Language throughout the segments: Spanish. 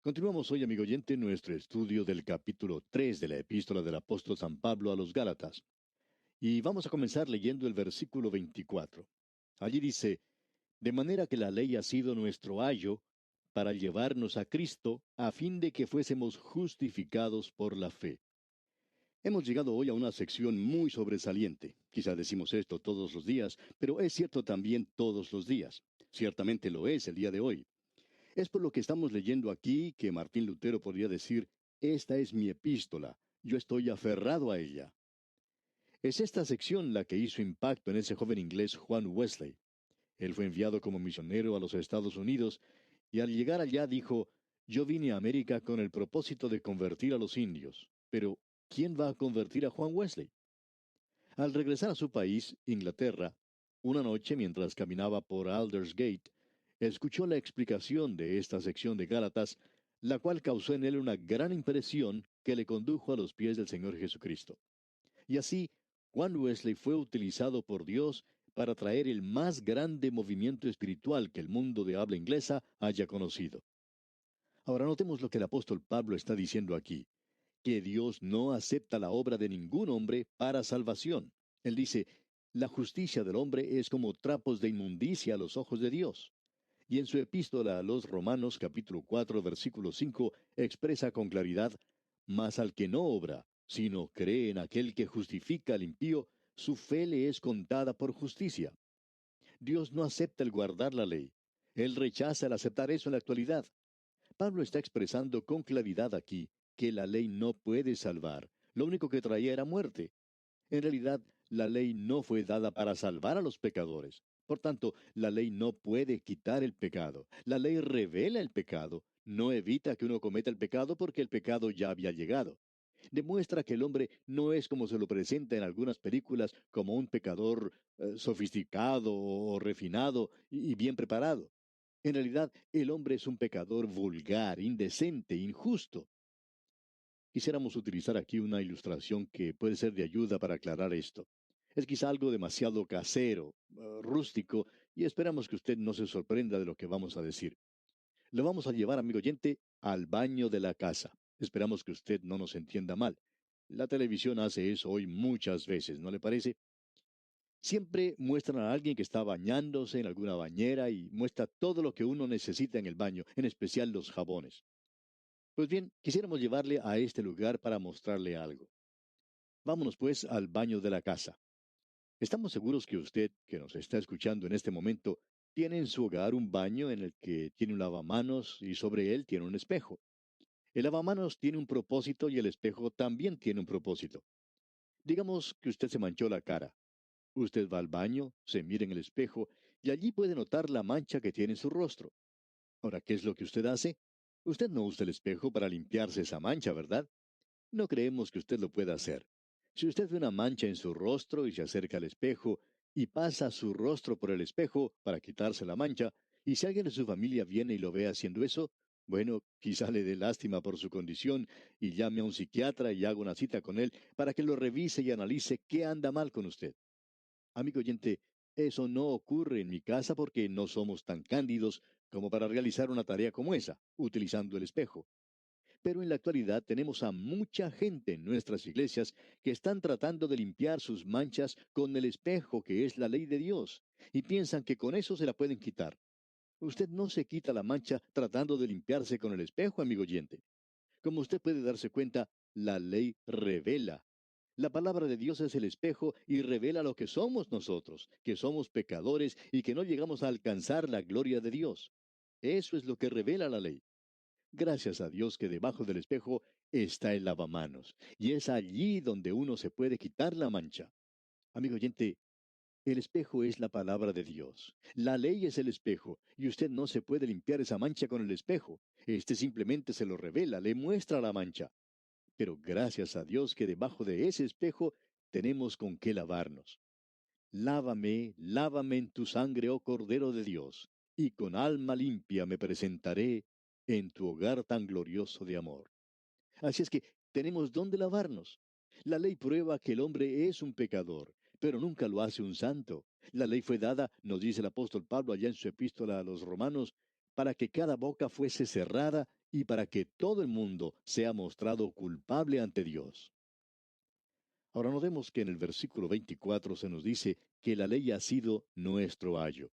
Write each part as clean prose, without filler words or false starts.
Continuamos hoy, amigo oyente, nuestro estudio del capítulo 3 de la epístola del apóstol San Pablo a los Gálatas. Y vamos a comenzar leyendo el versículo 24. Allí dice, de manera que la ley ha sido nuestro ayo para llevarnos a Cristo, a fin de que fuésemos justificados por la fe. Hemos llegado hoy a una sección muy sobresaliente. Quizá decimos esto todos los días, pero es cierto también todos los días. Ciertamente lo es el día de hoy. Es por lo que estamos leyendo aquí que Martín Lutero podría decir, esta es mi epístola, yo estoy aferrado a ella. Es esta sección la que hizo impacto en ese joven inglés Juan Wesley. Él fue enviado como misionero a los Estados Unidos y al llegar allá dijo, yo vine a América con el propósito de convertir a los indios, pero ¿quién va a convertir a Juan Wesley? Al regresar a su país, Inglaterra, una noche mientras caminaba por Aldersgate, escuchó la explicación de esta sección de Gálatas, la cual causó en él una gran impresión que le condujo a los pies del Señor Jesucristo. Y así, Juan Wesley fue utilizado por Dios para traer el más grande movimiento espiritual que el mundo de habla inglesa haya conocido. Ahora notemos lo que el apóstol Pablo está diciendo aquí, que Dios no acepta la obra de ningún hombre para salvación. Él dice, la justicia del hombre es como trapos de inmundicia a los ojos de Dios. Y en su epístola a los Romanos capítulo 4 versículo 5 expresa con claridad, mas al que no obra, sino cree en aquel que justifica al impío, su fe le es contada por justicia. Dios no acepta el guardar la ley. Él rechaza el aceptar eso en la actualidad. Pablo está expresando con claridad aquí que la ley no puede salvar. Lo único que traía era muerte. En realidad, la ley no fue dada para salvar a los pecadores. Por tanto, la ley no puede quitar el pecado. La ley revela el pecado. No evita que uno cometa el pecado porque el pecado ya había llegado. Demuestra que el hombre no es como se lo presenta en algunas películas, como un pecador sofisticado o refinado y bien preparado. En realidad, el hombre es un pecador vulgar, indecente, injusto. Quisiéramos utilizar aquí una ilustración que puede ser de ayuda para aclarar esto. Es quizá algo demasiado casero, rústico, y esperamos que usted no se sorprenda de lo que vamos a decir. Lo vamos a llevar, amigo oyente, al baño de la casa. Esperamos que usted no nos entienda mal. La televisión hace eso hoy muchas veces, ¿no le parece? Siempre muestran a alguien que está bañándose en alguna bañera y muestra todo lo que uno necesita en el baño, en especial los jabones. Pues bien, quisiéramos llevarle a este lugar para mostrarle algo. Vámonos pues al baño de la casa. Estamos seguros que usted, que nos está escuchando en este momento, tiene en su hogar un baño en el que tiene un lavamanos y sobre él tiene un espejo. El lavamanos tiene un propósito y el espejo también tiene un propósito. Digamos que usted se manchó la cara. Usted va al baño, se mira en el espejo y allí puede notar la mancha que tiene en su rostro. Ahora, ¿qué es lo que usted hace? Usted no usa el espejo para limpiarse esa mancha, ¿verdad? No creemos que usted lo pueda hacer. Si usted ve una mancha en su rostro y se acerca al espejo y pasa su rostro por el espejo para quitarse la mancha, y si alguien de su familia viene y lo ve haciendo eso, bueno, quizá le dé lástima por su condición y llame a un psiquiatra y haga una cita con él para que lo revise y analice qué anda mal con usted. Amigo oyente, eso no ocurre en mi casa porque no somos tan cándidos como para realizar una tarea como esa, utilizando el espejo. Pero en la actualidad tenemos a mucha gente en nuestras iglesias que están tratando de limpiar sus manchas con el espejo que es la ley de Dios, y piensan que con eso se la pueden quitar. Usted no se quita la mancha tratando de limpiarse con el espejo, amigo oyente. Como usted puede darse cuenta, la ley revela. La palabra de Dios es el espejo y revela lo que somos nosotros, que somos pecadores y que no llegamos a alcanzar la gloria de Dios. Eso es lo que revela la ley. Gracias a Dios que debajo del espejo está el lavamanos, y es allí donde uno se puede quitar la mancha. Amigo oyente, el espejo es la palabra de Dios. La ley es el espejo, y usted no se puede limpiar esa mancha con el espejo. Este simplemente se lo revela, le muestra la mancha. Pero gracias a Dios que debajo de ese espejo tenemos con qué lavarnos. Lávame, lávame en tu sangre, oh Cordero de Dios, y con alma limpia me presentaré en tu hogar tan glorioso de amor. Así es que tenemos dónde lavarnos. La ley prueba que el hombre es un pecador, pero nunca lo hace un santo. La ley fue dada, nos dice el apóstol Pablo allá en su epístola a los Romanos, para que cada boca fuese cerrada y para que todo el mundo sea mostrado culpable ante Dios. Ahora notemos que en el versículo 24 se nos dice que la ley ha sido nuestro ayo.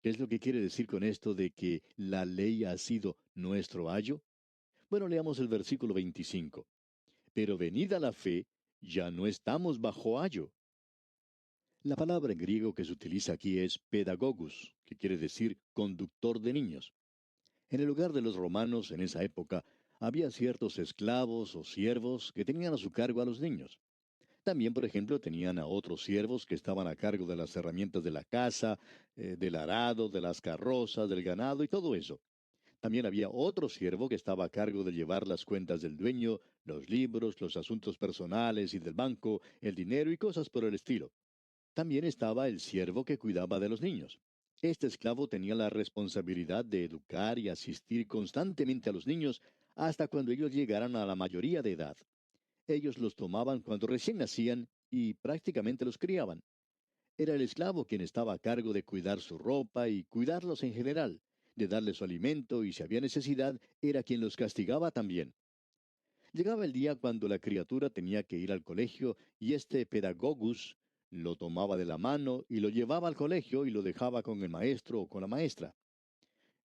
¿Qué es lo que quiere decir con esto de que la ley ha sido nuestro ayo? Bueno, leamos el versículo 25. Pero venida la fe, ya no estamos bajo ayo. La palabra en griego que se utiliza aquí es pedagogus, que quiere decir conductor de niños. En el lugar de los romanos en esa época había ciertos esclavos o siervos que tenían a su cargo a los niños. También, por ejemplo, tenían a otros siervos que estaban a cargo de las herramientas de la casa, del arado, de las carrozas, del ganado y todo eso. También había otro siervo que estaba a cargo de llevar las cuentas del dueño, los libros, los asuntos personales y del banco, el dinero y cosas por el estilo. También estaba el siervo que cuidaba de los niños. Este esclavo tenía la responsabilidad de educar y asistir constantemente a los niños hasta cuando ellos llegaran a la mayoría de edad. Ellos los tomaban cuando recién nacían y prácticamente los criaban. Era el esclavo quien estaba a cargo de cuidar su ropa y cuidarlos en general, de darles su alimento y si había necesidad, era quien los castigaba también. Llegaba el día cuando la criatura tenía que ir al colegio y este pedagogus lo tomaba de la mano y lo llevaba al colegio y lo dejaba con el maestro o con la maestra.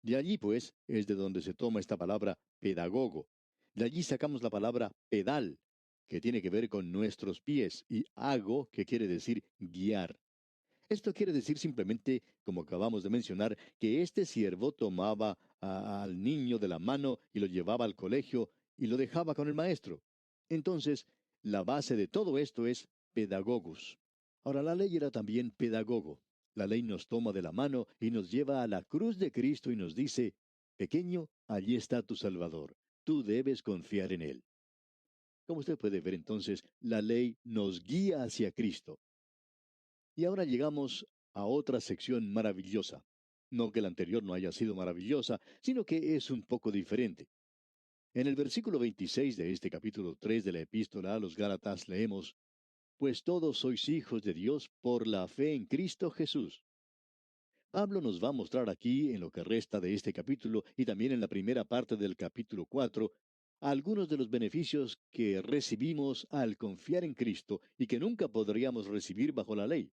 De allí, pues, es de donde se toma esta palabra pedagogo. De allí sacamos la palabra pedal, que tiene que ver con nuestros pies, y hago, que quiere decir guiar. Esto quiere decir simplemente, como acabamos de mencionar, que este siervo tomaba al niño de la mano y lo llevaba al colegio y lo dejaba con el maestro. Entonces, la base de todo esto es pedagogus. Ahora, la ley era también pedagogo. La ley nos toma de la mano y nos lleva a la cruz de Cristo y nos dice, pequeño, allí está tu Salvador. Tú debes confiar en Él. Como usted puede ver entonces, la ley nos guía hacia Cristo. Y ahora llegamos a otra sección maravillosa. No que la anterior no haya sido maravillosa, sino que es un poco diferente. En el versículo 26 de este capítulo 3 de la epístola a los Gálatas leemos, Pues todos sois hijos de Dios por la fe en Cristo Jesús. Pablo nos va a mostrar aquí, en lo que resta de este capítulo y también en la primera parte del capítulo 4, algunos de los beneficios que recibimos al confiar en Cristo y que nunca podríamos recibir bajo la ley.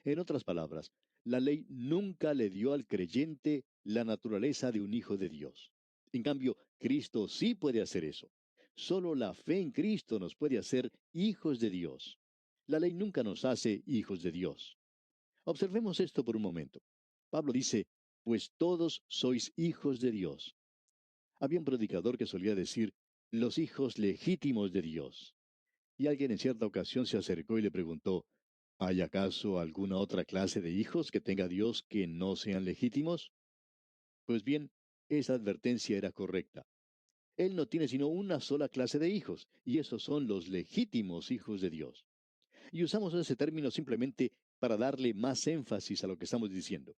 En otras palabras, la ley nunca le dio al creyente la naturaleza de un hijo de Dios. En cambio, Cristo sí puede hacer eso. Solo la fe en Cristo nos puede hacer hijos de Dios. La ley nunca nos hace hijos de Dios. Observemos esto por un momento. Pablo dice, pues todos sois hijos de Dios. Había un predicador que solía decir, los hijos legítimos de Dios. Y alguien en cierta ocasión se acercó y le preguntó, ¿hay acaso alguna otra clase de hijos que tenga Dios que no sean legítimos? Pues bien, esa advertencia era correcta. Él no tiene sino una sola clase de hijos, y esos son los legítimos hijos de Dios. Y usamos ese término simplemente para darle más énfasis a lo que estamos diciendo.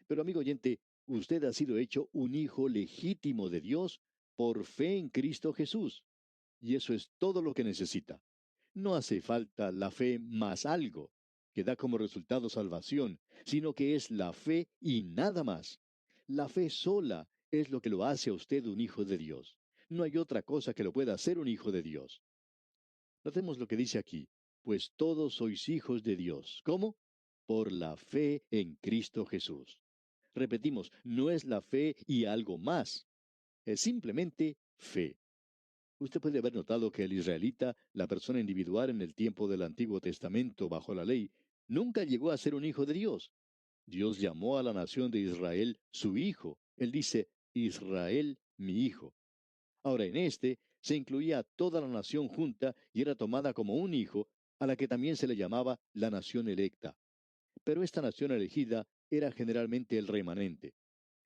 Pero amigo oyente, usted ha sido hecho un hijo legítimo de Dios por fe en Cristo Jesús. Y eso es todo lo que necesita. No hace falta la fe más algo, que da como resultado salvación, sino que es la fe y nada más. La fe sola es lo que lo hace a usted un hijo de Dios. No hay otra cosa que lo pueda hacer un hijo de Dios. Notemos lo que dice aquí, pues todos sois hijos de Dios. ¿Cómo? Por la fe en Cristo Jesús. Repetimos, no es la fe y algo más, es simplemente fe. Usted puede haber notado que el israelita, la persona individual en el tiempo del Antiguo Testamento bajo la ley, nunca llegó a ser un hijo de Dios. Dios llamó a la nación de Israel su hijo. Él dice, Israel, mi hijo. Ahora en este se incluía a toda la nación junta y era tomada como un hijo, a la que también se le llamaba la nación electa. Pero esta nación elegida era generalmente el remanente.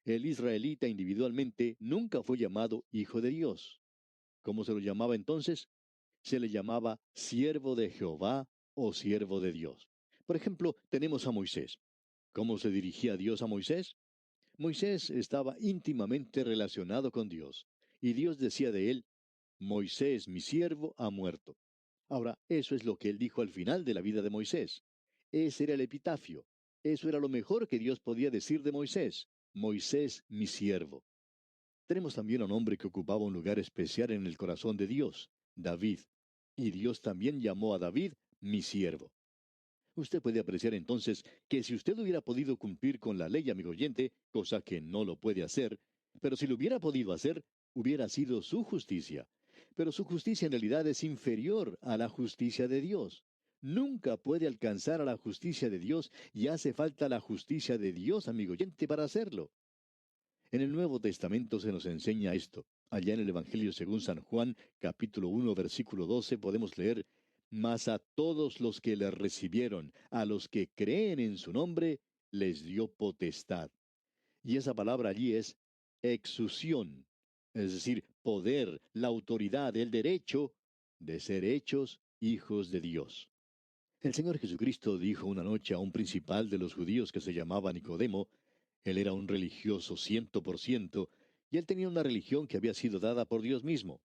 El israelita individualmente nunca fue llamado hijo de Dios. ¿Cómo se lo llamaba entonces? Se le llamaba siervo de Jehová o siervo de Dios. Por ejemplo, tenemos a Moisés. ¿Cómo se dirigía Dios a Moisés? Moisés estaba íntimamente relacionado con Dios, y Dios decía de él, Moisés, mi siervo, ha muerto. Ahora, eso es lo que él dijo al final de la vida de Moisés. Ese era el epitafio. Eso era lo mejor que Dios podía decir de Moisés. Moisés mi siervo. Tenemos también a un hombre que ocupaba un lugar especial en el corazón de Dios, David. Y Dios también llamó a David mi siervo. Usted puede apreciar entonces que si usted hubiera podido cumplir con la ley, amigo oyente, cosa que no lo puede hacer, pero si lo hubiera podido hacer, hubiera sido su justicia. Pero su justicia en realidad es inferior a la justicia de Dios. Nunca puede alcanzar a la justicia de Dios y hace falta la justicia de Dios, amigo oyente, para hacerlo. En el Nuevo Testamento se nos enseña esto. Allá en el Evangelio según San Juan, capítulo 1, versículo 12, podemos leer, Mas a todos los que le recibieron, a los que creen en su nombre, les dio potestad. Y esa palabra allí es exusión, es decir, poder, la autoridad, el derecho de ser hechos hijos de Dios. El Señor Jesucristo dijo una noche a un principal de los judíos que se llamaba Nicodemo. Él era un religioso 100%, y él tenía una religión que había sido dada por Dios mismo.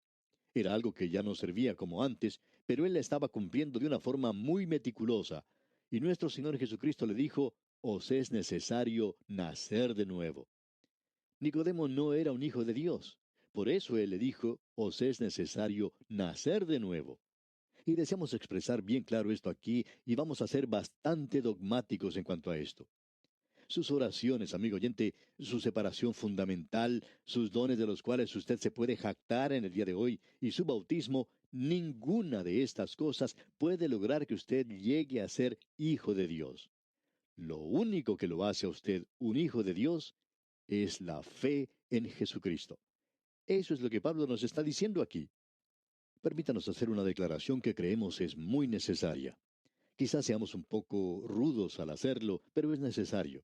Era algo que ya no servía como antes, pero él la estaba cumpliendo de una forma muy meticulosa. Y nuestro Señor Jesucristo le dijo, os es necesario nacer de nuevo. Nicodemo no era un hijo de Dios. Por eso él le dijo, os es necesario nacer de nuevo. Y deseamos expresar bien claro esto aquí y vamos a ser bastante dogmáticos en cuanto a esto. Sus oraciones, amigo oyente, su separación fundamental, sus dones de los cuales usted se puede jactar en el día de hoy y su bautismo, ninguna de estas cosas puede lograr que usted llegue a ser hijo de Dios. Lo único que lo hace a usted un hijo de Dios es la fe en Jesucristo. Eso es lo que Pablo nos está diciendo aquí. Permítanos hacer una declaración que creemos es muy necesaria. Quizás seamos un poco rudos al hacerlo, pero es necesario.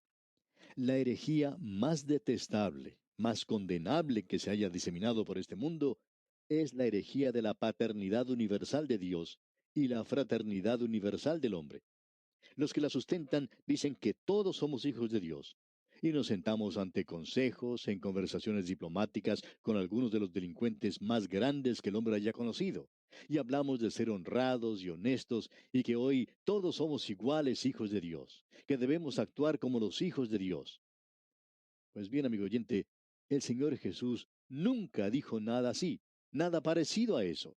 La herejía más detestable, más condenable que se haya diseminado por este mundo, es la herejía de la paternidad universal de Dios y la fraternidad universal del hombre. Los que la sustentan dicen que todos somos hijos de Dios. Y nos sentamos ante consejos, en conversaciones diplomáticas con algunos de los delincuentes más grandes que el hombre haya conocido. Y hablamos de ser honrados y honestos y que hoy todos somos iguales hijos de Dios, que debemos actuar como los hijos de Dios. Pues bien, amigo oyente, el Señor Jesús nunca dijo nada así, nada parecido a eso.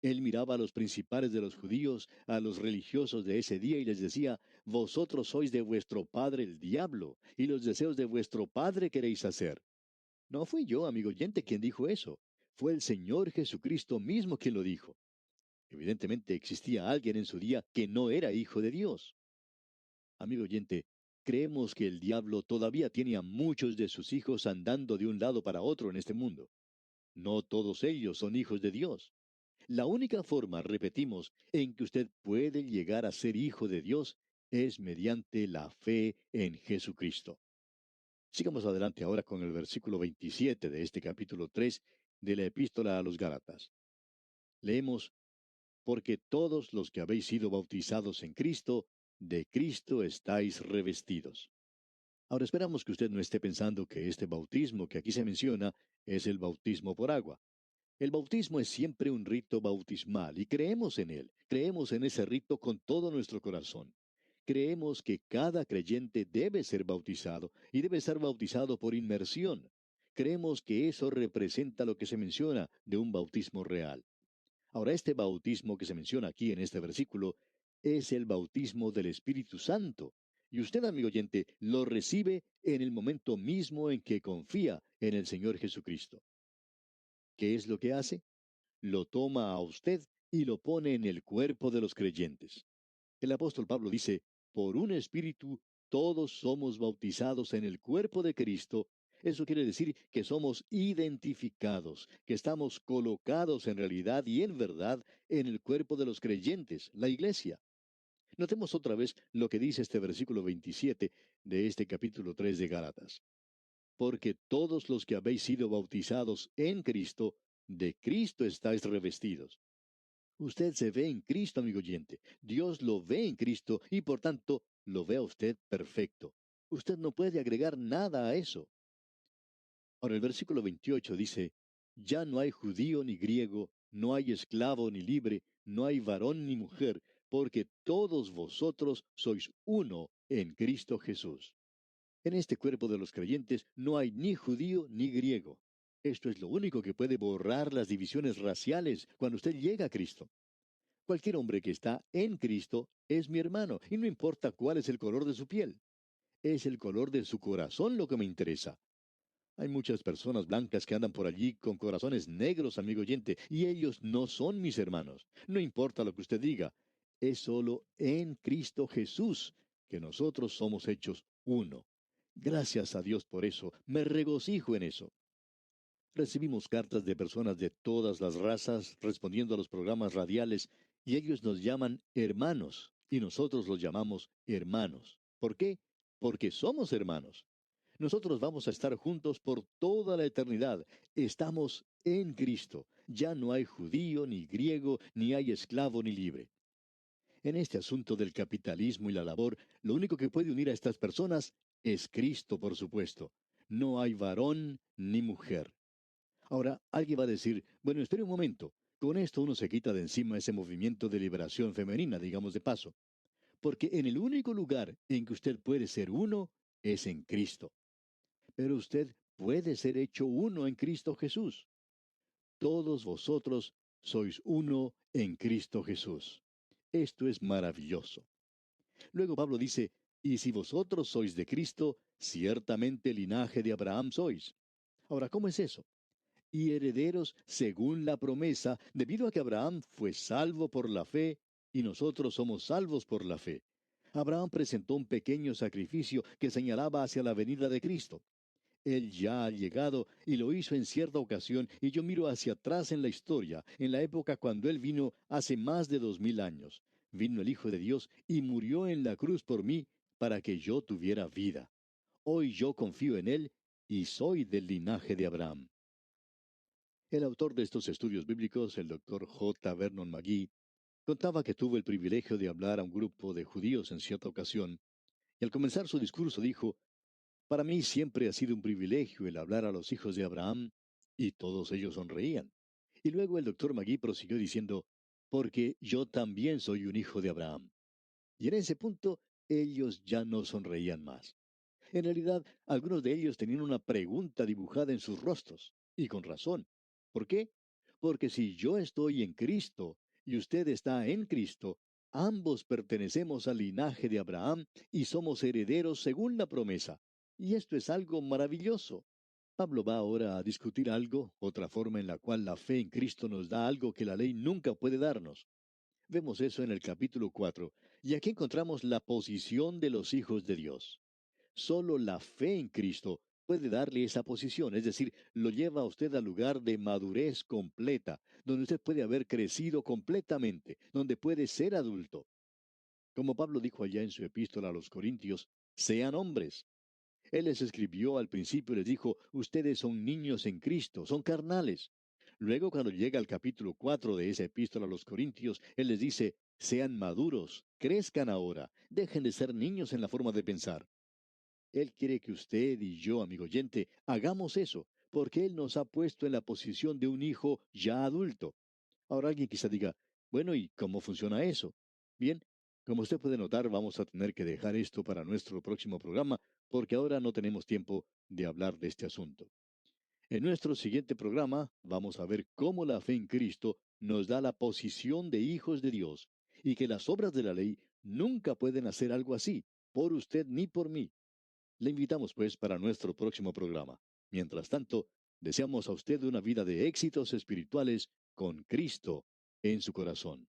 Él miraba a los principales de los judíos, a los religiosos de ese día y les decía, vosotros sois de vuestro padre el diablo, y los deseos de vuestro padre queréis hacer. No fui yo, amigo oyente, quien dijo eso. Fue el Señor Jesucristo mismo quien lo dijo. Evidentemente existía alguien en su día que no era hijo de Dios. Amigo oyente, creemos que el diablo todavía tiene a muchos de sus hijos andando de un lado para otro en este mundo. No todos ellos son hijos de Dios. La única forma, repetimos, en que usted puede llegar a ser hijo de Dios es mediante la fe en Jesucristo. Sigamos adelante ahora con el versículo 27 de este capítulo 3 de la epístola a los Gálatas. Leemos, porque todos los que habéis sido bautizados en Cristo, de Cristo estáis revestidos. Ahora esperamos que usted no esté pensando que este bautismo que aquí se menciona es el bautismo por agua. El bautismo es siempre un rito bautismal y creemos en él, creemos en ese rito con todo nuestro corazón. Creemos que cada creyente debe ser bautizado y debe ser bautizado por inmersión. Creemos que eso representa lo que se menciona de un bautismo real. Ahora, este bautismo que se menciona aquí en este versículo es el bautismo del Espíritu Santo. Y usted, amigo oyente, lo recibe en el momento mismo en que confía en el Señor Jesucristo. ¿Qué es lo que hace? Lo toma a usted y lo pone en el cuerpo de los creyentes. El apóstol Pablo dice, por un espíritu todos somos bautizados en el cuerpo de Cristo. Eso quiere decir que somos identificados, que estamos colocados en realidad y en verdad en el cuerpo de los creyentes, la iglesia. Notemos otra vez lo que dice este versículo 27 de este capítulo 3 de Gálatas. Porque todos los que habéis sido bautizados en Cristo, de Cristo estáis revestidos. Usted se ve en Cristo, amigo oyente. Dios lo ve en Cristo y por tanto lo ve a usted perfecto. Usted no puede agregar nada a eso. Ahora el versículo 28 dice, ya no hay judío ni griego, no hay esclavo ni libre, no hay varón ni mujer, porque todos vosotros sois uno en Cristo Jesús. En este cuerpo de los creyentes no hay ni judío ni griego. Esto es lo único que puede borrar las divisiones raciales cuando usted llega a Cristo. Cualquier hombre que está en Cristo es mi hermano, y no importa cuál es el color de su piel. Es el color de su corazón lo que me interesa. Hay muchas personas blancas que andan por allí con corazones negros, amigo oyente, y ellos no son mis hermanos. No importa lo que usted diga, es solo en Cristo Jesús que nosotros somos hechos uno. Gracias a Dios por eso, me regocijo en eso. Recibimos cartas de personas de todas las razas respondiendo a los programas radiales y ellos nos llaman hermanos y nosotros los llamamos hermanos. ¿Por qué? Porque somos hermanos. Nosotros vamos a estar juntos por toda la eternidad. Estamos en Cristo. Ya no hay judío ni griego, ni hay esclavo ni libre. En este asunto del capitalismo y la labor, lo único que puede unir a estas personas es Cristo, por supuesto. No hay varón ni mujer. Ahora, alguien va a decir, bueno, espere un momento, con esto uno se quita de encima ese movimiento de liberación femenina, digamos de paso, porque en el único lugar en que usted puede ser uno es en Cristo. Pero usted puede ser hecho uno en Cristo Jesús. Todos vosotros sois uno en Cristo Jesús. Esto es maravilloso. Luego Pablo dice, y si vosotros sois de Cristo, ciertamente linaje de Abraham sois. Ahora, ¿cómo es eso? Y herederos según la promesa, debido a que Abraham fue salvo por la fe, y nosotros somos salvos por la fe. Abraham presentó un pequeño sacrificio que señalaba hacia la venida de Cristo. Él ya ha llegado y lo hizo en cierta ocasión, y yo miro hacia atrás en la historia, en la época cuando Él vino hace más de 2000 años. Vino el Hijo de Dios y murió en la cruz por mí para que yo tuviera vida. Hoy yo confío en Él y soy del linaje de Abraham. El autor de estos estudios bíblicos, el doctor J. Vernon McGee, contaba que tuvo el privilegio de hablar a un grupo de judíos en cierta ocasión, y al comenzar su discurso dijo, para mí siempre ha sido un privilegio el hablar a los hijos de Abraham, y todos ellos sonreían. Y luego el doctor Magui prosiguió diciendo, porque yo también soy un hijo de Abraham. Y en ese punto ellos ya no sonreían más. En realidad, algunos de ellos tenían una pregunta dibujada en sus rostros, y con razón. ¿Por qué? Porque si yo estoy en Cristo y usted está en Cristo, ambos pertenecemos al linaje de Abraham y somos herederos según la promesa. Y esto es algo maravilloso. Pablo va ahora a discutir algo, otra forma en la cual la fe en Cristo nos da algo que la ley nunca puede darnos. Vemos eso en el capítulo 4, y aquí encontramos la posición de los hijos de Dios. Solo la fe en Cristo puede darle esa posición, es decir, lo lleva a usted al lugar de madurez completa, donde usted puede haber crecido completamente, donde puede ser adulto. Como Pablo dijo allá en su epístola a los Corintios, sean hombres. Él les escribió al principio y les dijo, ustedes son niños en Cristo, son carnales. Luego, cuando llega al capítulo 4 de esa epístola a los Corintios, Él les dice, sean maduros, crezcan ahora, dejen de ser niños en la forma de pensar. Él quiere que usted y yo, amigo oyente, hagamos eso, porque Él nos ha puesto en la posición de un hijo ya adulto. Ahora alguien quizá diga, bueno, ¿y cómo funciona eso? Bien, como usted puede notar, vamos a tener que dejar esto para nuestro próximo programa, porque ahora no tenemos tiempo de hablar de este asunto. En nuestro siguiente programa vamos a ver cómo la fe en Cristo nos da la posición de hijos de Dios, y que las obras de la ley nunca pueden hacer algo así, por usted ni por mí. Le invitamos pues para nuestro próximo programa. Mientras tanto, deseamos a usted una vida de éxitos espirituales con Cristo en su corazón.